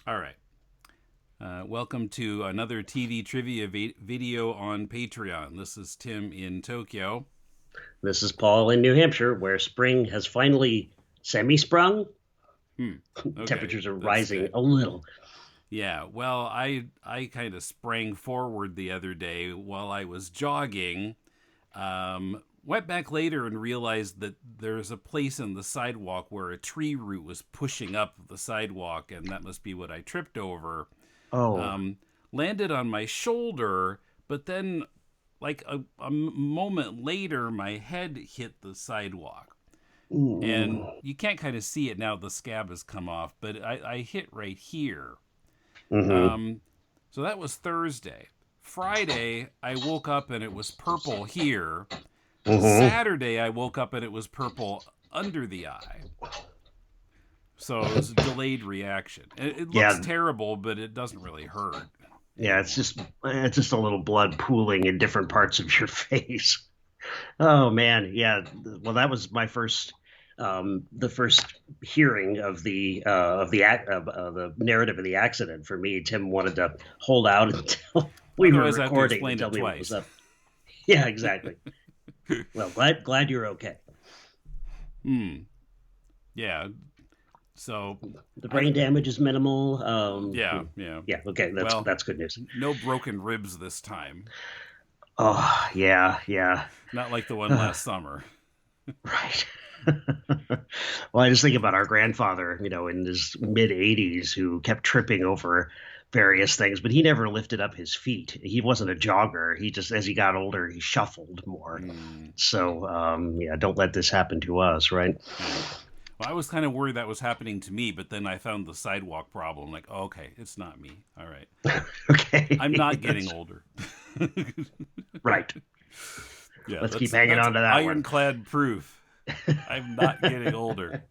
All right. Welcome to another TV trivia video on Patreon. This is Tim in Tokyo. This is Paul in New Hampshire, where spring has finally semi-sprung. Okay, Temperatures are that's rising good. a little. Yeah, well, I kind of sprang forward the other day while I was jogging. Went back later and realized that there's a place in the sidewalk where a tree root was pushing up the sidewalk, and that must be what I tripped over. Oh, Um, Landed on my shoulder, but then, like a moment later, my head hit the sidewalk. And mm-hmm. you can't kind of see it now, the scab has come off, but I hit right here. Mm-hmm. Um, so that was Thursday. Friday, I woke up and it was purple here. Saturday, I woke up and it was purple under the eye. So it was a delayed reaction. It looks Yeah, terrible, but it doesn't really hurt yeah. anymore. It's just a little blood pooling in different parts of your face. Oh man, yeah. Well, that was my the first hearing of the narrative of the accident for me. Tim wanted to hold out until we were Otherwise, I have to recording to explain tell it me what was twice. up. Yeah, exactly. Well, glad you're okay. Hmm. Yeah. So, The I brain damage is minimal. yeah. Yeah, okay, Well, that's good news. no broken ribs this time. Oh, yeah, yeah. Not like the one Uh, last summer. right. Well, I just think about our grandfather, in his mid 80s, who kept tripping over various things, but he never lifted up his feet. He wasn't a jogger. He just, as he got older, he shuffled more. Hmm. So, yeah, don't let this happen to us, right? Yeah. Well, I was kind of worried that was happening to me, but then I found the sidewalk problem. Like, oh, okay, it's not me. All right. I'm Okay, not getting older. right. Yeah, Let's keep that's hanging that's on to that one. ironclad proof. I'm not getting older.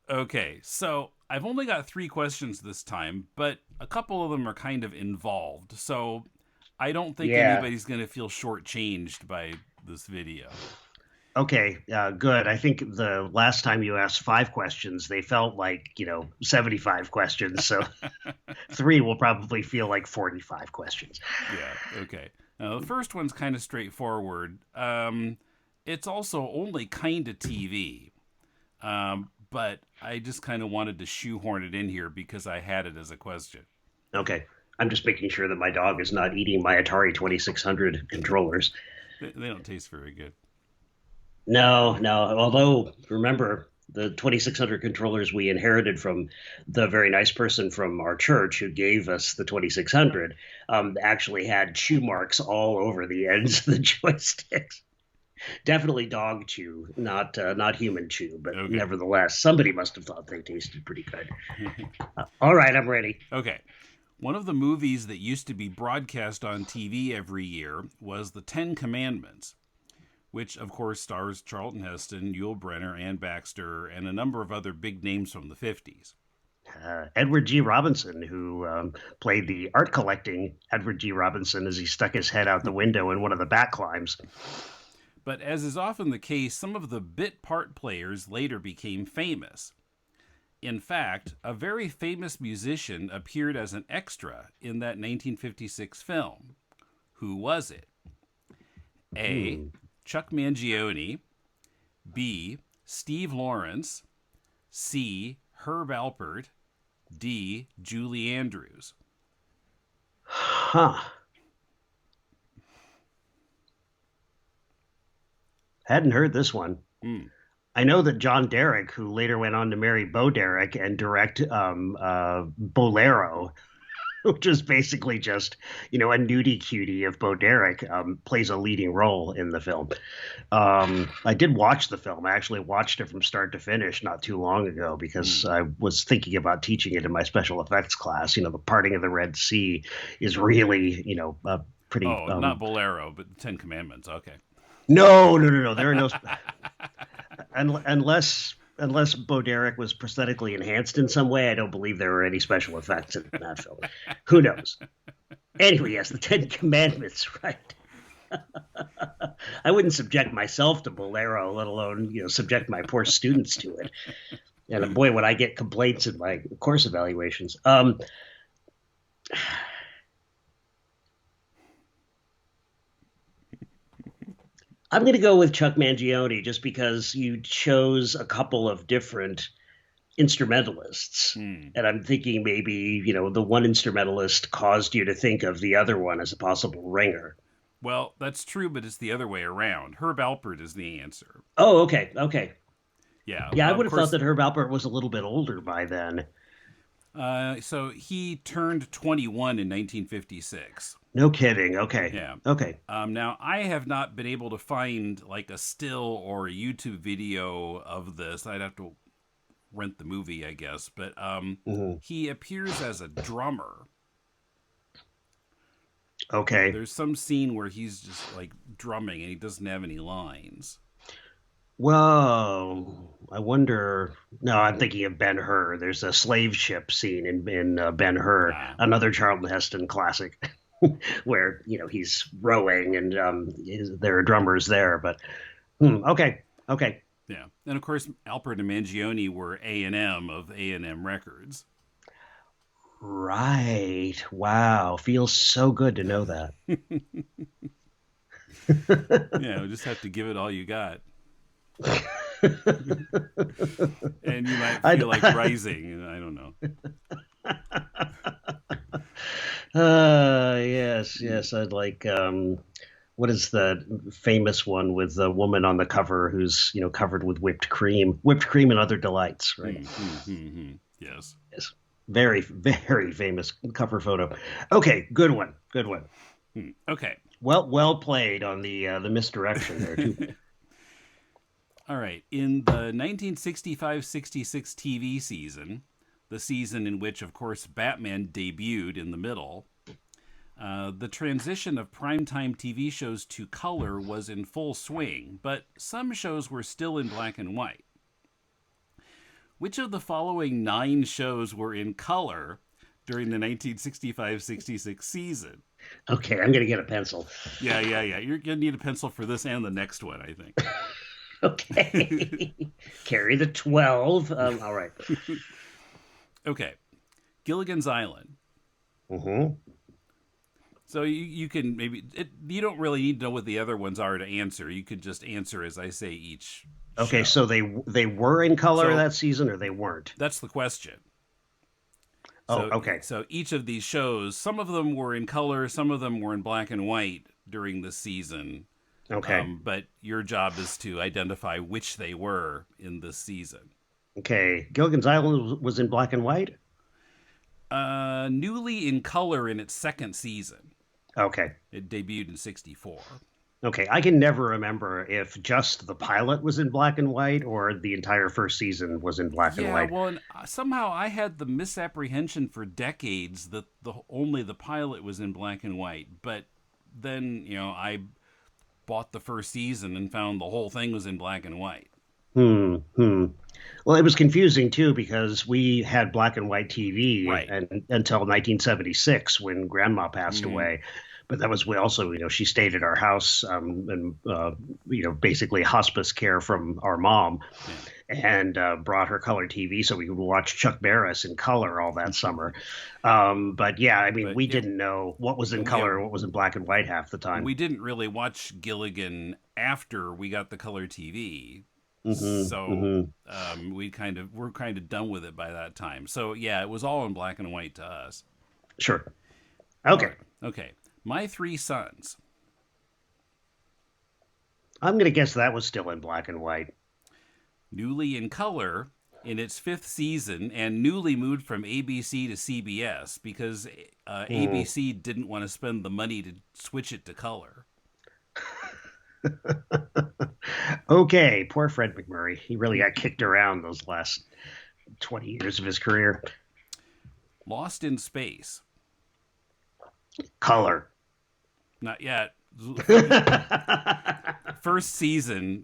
Okay, so I've only got 3 questions this time, but a couple of them are kind of involved. So I don't think Yeah. anybody's going to feel shortchanged by this video. Okay, good. I think the last time you asked 5 questions, they felt like, 75 questions. So three will probably feel like 45 questions. Yeah, okay. Now, the first one's kind of straightforward. It's also only kind of TV, but I just kind of wanted to shoehorn it in here because I had it as a question. Okay. I'm just making sure that my dog is not eating my Atari 2600 controllers. They don't taste very good. No, no. Although, remember, the 2600 controllers we inherited from the very nice person from our church who gave us the 2600 actually had chew marks all over the ends of the joysticks. Definitely dog chew, not human chew, but Okay. nevertheless, somebody must have thought they tasted pretty good. All right, I'm ready. Okay. One of the movies that used to be broadcast on TV every year was The Ten Commandments, which of course stars Charlton Heston, Yul Brynner, Ann Baxter, and a number of other big names from the 50s. Edward G. Robinson, who played the art collecting Edward G. Robinson as he stuck his head out the window in one of the back climbs. But as is often the case, some of the bit part players later became famous. In fact, a very famous musician appeared as an extra in that 1956 film. Who was it? A. Hmm. Chuck Mangione. B. Steve Lawrence. C. Herb Alpert. D. Julie Andrews. Huh. Hadn't heard this one. Hmm. I know that John Derek, who later went on to marry Bo Derek and direct Bolero, which is basically just, a nudie cutie of Bo Derek, plays a leading role in the film. I did watch the film. I actually watched it from start to finish not too long ago because Hmm. I was thinking about teaching it in my special effects class. The parting of the Red Sea is really, pretty. Oh, not Bolero, but the Ten Commandments. Okay. No, no, no, no. There are no unless Bo Derek was prosthetically enhanced in some way. I don't believe there were any special effects in that film. Who knows? Anyway, yes, the Ten Commandments, right? I wouldn't subject myself to Bolero, let alone subject my poor students to it. And boy, when I get complaints in my course evaluations. I'm going to go with Chuck Mangione just because you chose a couple of different instrumentalists. Hmm. And I'm thinking maybe, the one instrumentalist caused you to think of the other one as a possible ringer. Well, that's true, but it's the other way around. Herb Alpert is the answer. Oh, okay. Okay. Yeah, Yeah, I of would have thought course. that Herb Alpert was a little bit older by then. So he turned 21 in 1956. No kidding. Okay. Yeah. Okay. Now, I have not been able to find like a still or a YouTube video of this. I'd have to rent the movie, I guess. But Hmm. he appears as a drummer. Okay. There's some scene where he's just like drumming and he doesn't have any lines. Well, I wonder. No, I'm thinking of Ben Hur. There's a slave ship scene in Ben Hur, Ah, another Charlton Heston classic, where he's rowing and there are drummers there. But okay, okay, yeah. And of course, Alpert and Mangione were A&M of A&M Records. right. Wow, feels so good to know that. Yeah, we just have to give it all you got. And you might feel like I, rising. I don't know. yes, yes. I'd like. What is the famous one with the woman on the cover who's covered with whipped cream and other delights, right? Yes. Yes, very very famous cover photo. Okay, good one, good one. Okay. Well played on the misdirection there too. All right. In the 1965-66 TV season, the season in which, of course, Batman debuted in the middle, the transition of primetime TV shows to color was in full swing, but some shows were still in black and white. Which of the following 9 shows were in color during the 1965-66 season? Okay, I'm gonna get a pencil. Yeah. You're going to need a pencil for this and the next one, I think. Okay, carry the 12. All right. Okay. Gilligan's Island. Mm-hmm. So you can maybe you don't really need to know what the other ones are to answer. You could just answer as I say each Okay, show. so they were in color So that season, or they weren't? that's the question. Oh, So okay. so each of these shows, some of them were in color, some of them were in black and white during the season. Okay. But your job is to identify which they were in this season. Okay. Gilligan's Island was in black and white? Newly in color in its second season. Okay. It debuted in '64. Okay. I can never remember if just the pilot was in black and white or the entire first season was in black and Yeah, white. well, and somehow I had the misapprehension for decades that only the pilot was in black and white. But then, I bought the first season and found the whole thing was in black and white. Hmm. Well, it was confusing too because we had black and white TV Right. and until 1976 when Grandma passed Mm-hmm. away. But that was also, she stayed at our house and, basically hospice care from our mom and brought her color TV so we could watch Chuck Barris in color all that summer. But yeah, I mean, But we didn't know what was in color and what was in black and white half the time. we didn't really watch Gilligan after we got the color TV. Hmm. So we're kind of done with it by that time. So yeah, it was all in black and white to us. Sure. All Okay. right. Okay. My Three Sons. I'm going to guess that was still in black and white. Newly in color in its 5th season and newly moved from ABC to CBS because ABC didn't want to spend the money to switch it to color. Okay, poor Fred McMurray. He really got kicked around those last 20 years of his career. Lost in Space. Color. Not yet. First season,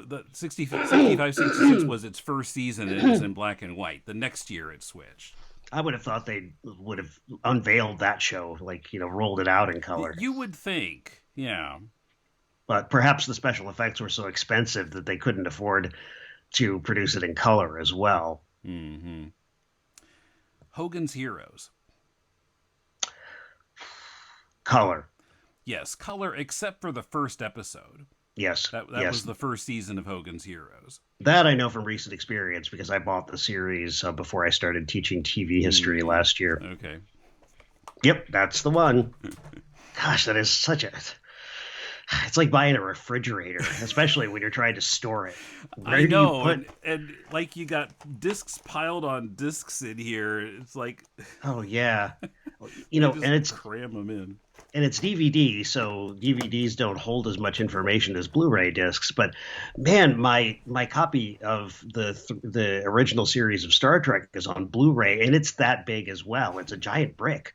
the 65-66 was its first season and it was in black and white. The next year it switched. I would have thought they would have unveiled that show, rolled it out in color. You would think, yeah. But perhaps the special effects were so expensive that they couldn't afford to produce it in color as well. Mm-hmm. Hogan's Heroes. Color. Yes, color, except for the first episode. Yes. That Yes. was the first season of Hogan's Heroes. That I know from recent experience because I bought the series before I started teaching TV history last year. Okay. Yep, that's the one. Gosh, that is such a. It's like buying a refrigerator, especially when you're trying to store it. Where I know, do you put... and like you got discs piled on discs in here. It's like, Oh yeah, just and it's cram them in. and it's DVD, so DVDs don't hold as much information as Blu-ray discs. But man, my copy of the original series of Star Trek is on Blu-ray, and it's that big as well. It's a giant brick.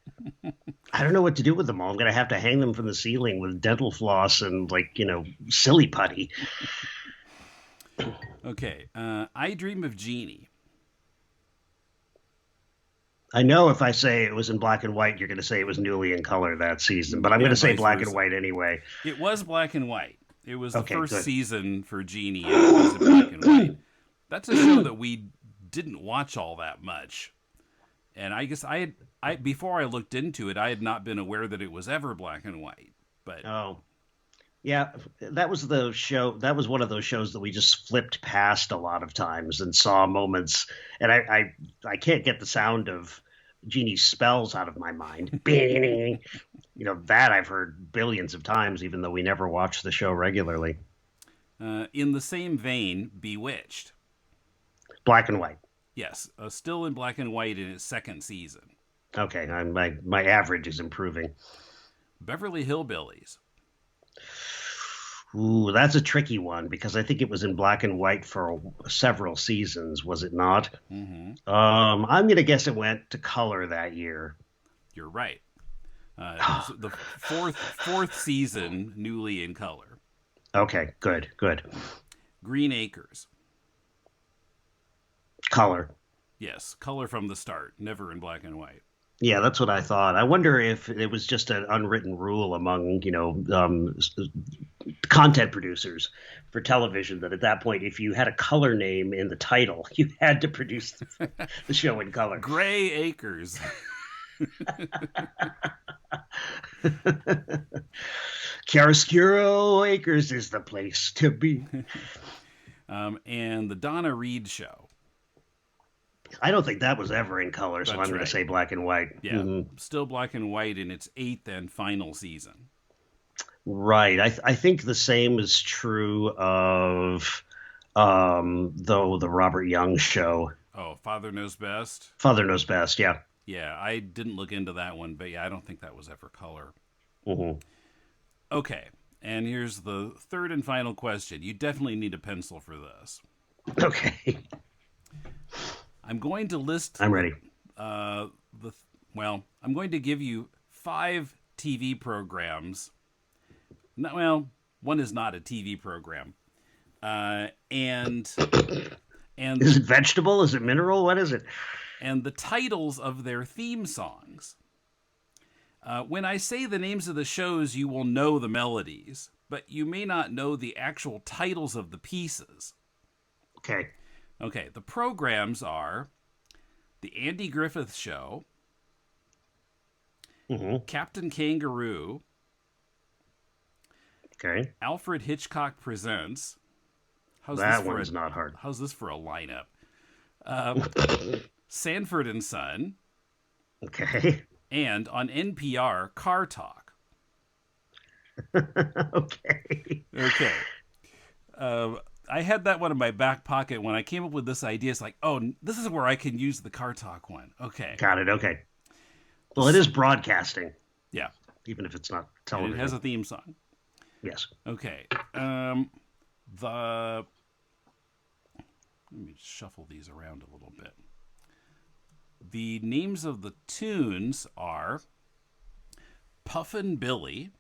I don't know what to do with them all. I'm gonna have to hang them from the ceiling with dental floss and silly putty. Okay, I Dream of Jeannie. I know if I say it was in black and white, you're going to say it was newly in color that season, but I'm going to say black and white anyway. It was black and white. It was the first good. season for Jeannie, and it was in black and white. That's a show that we didn't watch all that much. And I guess I before I looked into it, I had not been aware that it was ever black and white. But yeah, that was the show. That was one of those shows that we just flipped past a lot of times and saw moments. And I can't get the sound of Jeannie's spells out of my mind. That I've heard billions of times, even though we never watched the show regularly. In the same vein, Bewitched. Black and white. Yes, still in black and white in its second season. Okay, my average is improving. Beverly Hillbillies. Ooh, that's a tricky one because I think it was in black and white for several seasons, was it not? Mm-hmm. I'm going to guess it went to color that year. You're right. It was the fourth season, newly in color. Okay, good. Green Acres. Color. Yes, color from the start, never in black and white. Yeah, that's what I thought. I wonder if it was just an unwritten rule among, content producers for television that at that point, if you had a color name in the title, you had to produce the show in color. Gray Acres. Chiaroscuro Acres is the place to be. And the Donna Reed Show. I don't think that was ever in color, so I'm going to say black and white. Yeah, Still black and white in its 8th and final season. Right. I think the same is true of, the Robert Young Show. Oh, Father Knows Best? Father Knows Best, yeah. Yeah, I didn't look into that one, but yeah, I don't think that was ever color. Mm-hmm. Okay, and here's the third and final question. You definitely need a pencil for this. Okay. I'm going to list... I'm ready. I'm going to give you 5 TV programs. One is not a TV program. And is it vegetable? Is it mineral? What is it? And the titles of their theme songs. When I say the names of the shows, you will know the melodies, but you may not know the actual titles of the pieces. Okay. Okay, the programs are The Andy Griffith Show, Captain Kangaroo, okay, Alfred Hitchcock Presents. That one's not hard. How's this for a lineup? Sanford and Son. Okay. And on NPR, Car Talk. Okay. I had that one in my back pocket when I came up with this idea. It's like, oh, this is where I can use the Car Talk one. Okay. Got it. Okay. Well, it is broadcasting. Yeah. Even if it's not television. And it has a theme song. Yes. Okay. Let me shuffle these around a little bit. The names of the tunes are Puffin' Billy,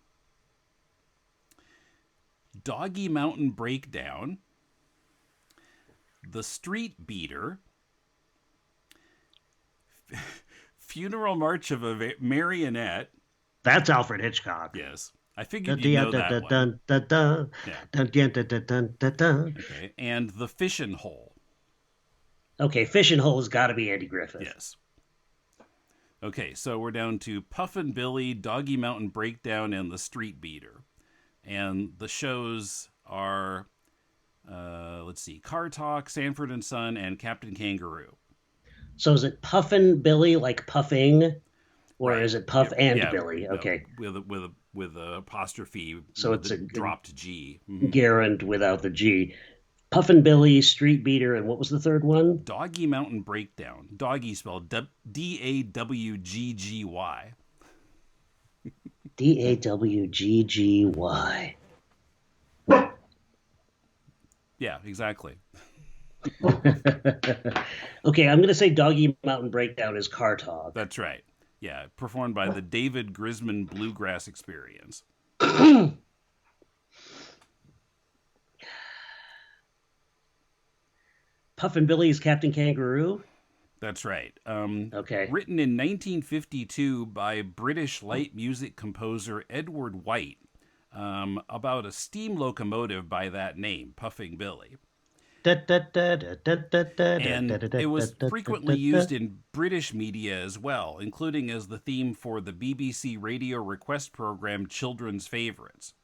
Doggy Mountain Breakdown, The Street Beater, Funeral March of a Marionette. That's Alfred Hitchcock. Yes. I figured you'd know that one. Okay. And The Fishin' Hole. Okay, Fishing Hole has got to be Andy Griffith. Yes. Okay, so we're down to Puffin Billy, Doggy Mountain Breakdown, and The Street Beater. And the shows are, let's see, Car Talk, Sanford and Son, and Captain Kangaroo. So is it Puffin Billy like puffing, or Right. is it Yeah. Puff and Yeah. Billy? No, Okay, with a apostrophe so with it's a a dropped G. Mm-hmm. Garand without the G. Puffin Billy, Street Beater, and what was the third one? Doggy Mountain Breakdown. Doggy spelled Dawggy. Dawggy. Yeah, exactly. Okay, I'm going to say Doggy Mountain Breakdown is Car Talk. That's right. Yeah, performed by the David Grisman Bluegrass Experience. Puffin Billy is Captain Kangaroo. That's right. Okay. Written in 1952 by British light music composer Edward White, about a steam locomotive by that name, Puffing Billy. And it was frequently used in British media as well, including as the theme for the BBC radio request program Children's Favorites.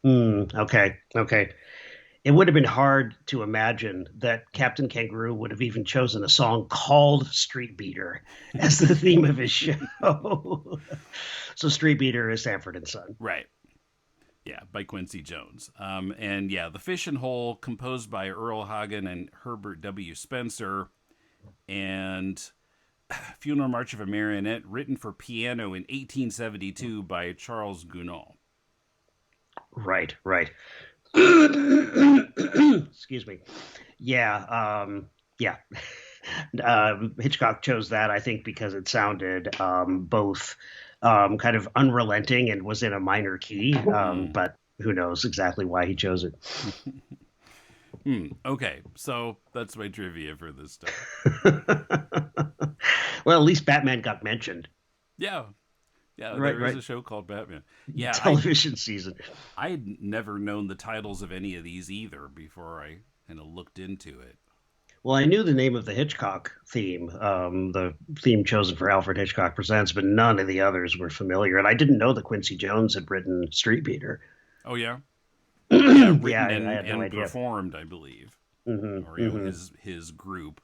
Okay. It would have been hard to imagine that Captain Kangaroo would have even chosen a song called Street Beater as the theme of his show. So Street Beater is Sanford and Son. Right. Yeah, by Quincy Jones. And yeah, The Fish and Hole, composed by Earl Hagen and Herbert W. Spencer. And Funeral March of a Marionette, written for piano in 1872 by Charles Gounod. Right. Excuse me. Yeah. Hitchcock chose that, I think, because it sounded both kind of unrelenting and was in a minor key, but who knows exactly why he chose it. Okay, so that's my trivia for this stuff. Well, at least Batman got mentioned. Yeah. Yeah, Right, there is right. a show called Batman. Yeah, Television season. I had never known the titles of any of these either before I kind of looked into it. Well, I knew the name of the Hitchcock theme, the theme chosen for Alfred Hitchcock Presents, but none of the others were familiar. And I didn't know that Quincy Jones had written Street Beater. Oh yeah, yeah, written Yeah, I and, had no and idea. performed, I believe, Hmm or hmm his group.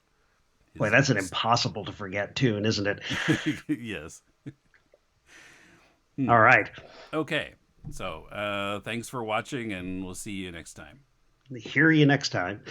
Boy, that's an impossible to forget tune, isn't it? Yes. All right. Okay. So thanks for watching, and we'll see you next time. Hear you next time.